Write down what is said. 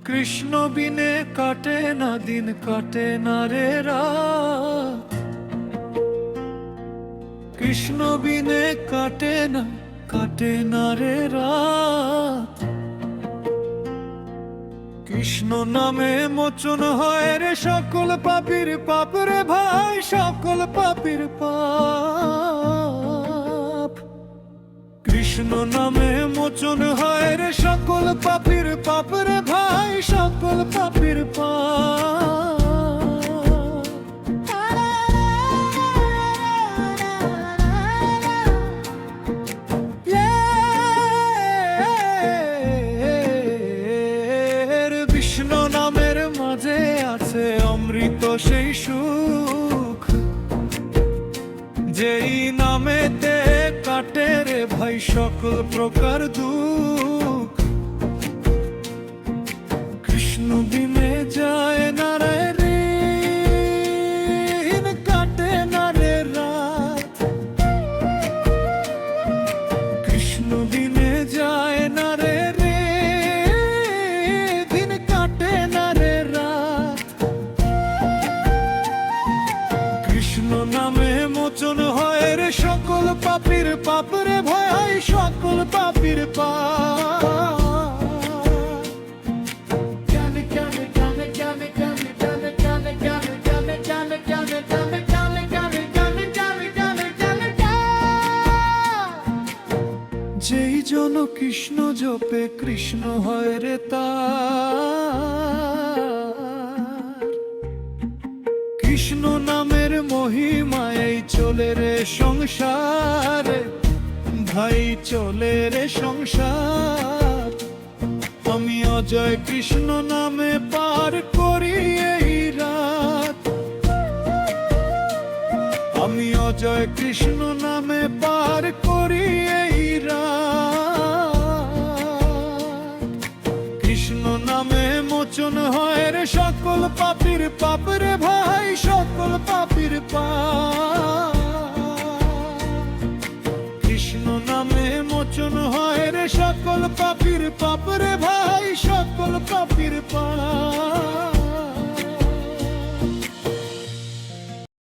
কৃষ্ণ বিনে কাটে না দিন, কাটে না রে রাত। কৃষ্ণ বিনে কাটে না, কাটে না রে রাত। কৃষ্ণ নামে মোচন হয় রে সকল পাপীর পাপ রে ভাই, সকল পাপীর পাপ। কৃষ্ণ নামে মোচন হয় রে সকল পাপীর পাপ রে ভাই, সকল পাপীর পাপ। বিষ্ণু নামের মাঝে আছে অমৃত সেই সুখ, যেই নামেতে কাটে রে ভাই সকল প্রকার দুঃখ। কৃষ্ণ বিনে যায় না রে দিন, কাটে না রে রাত। কৃষ্ণ বিনে যায় না রে দিন, কাটে না রে রাত। কৃষ্ণ নামে মোচন হয় রে সকল পাপীর পাপ রে ভাই, সকল পাপীর পাপ। যেই জন কৃষ্ণ জপে কৃষ্ণ হয় রে তার। কৃষ্ণ নামের মহিমায় চলে রে সংসারে ভাই, চলে রে সংসার। আমি অজয় কৃষ্ণ নামে পার করি এই রাত। আমি অজয় কৃষ্ণ নামে পার করি এই রাত। কৃষ্ণ নামে মোচন হয় রে সকল পাপীর পাপ রে ভাই, সকল পাপীর পাপ। কৃষ্ণ নামে মোচন হয় রে সকল পাপীর পাপ রে ভাই, সকল পাপীর পাপ।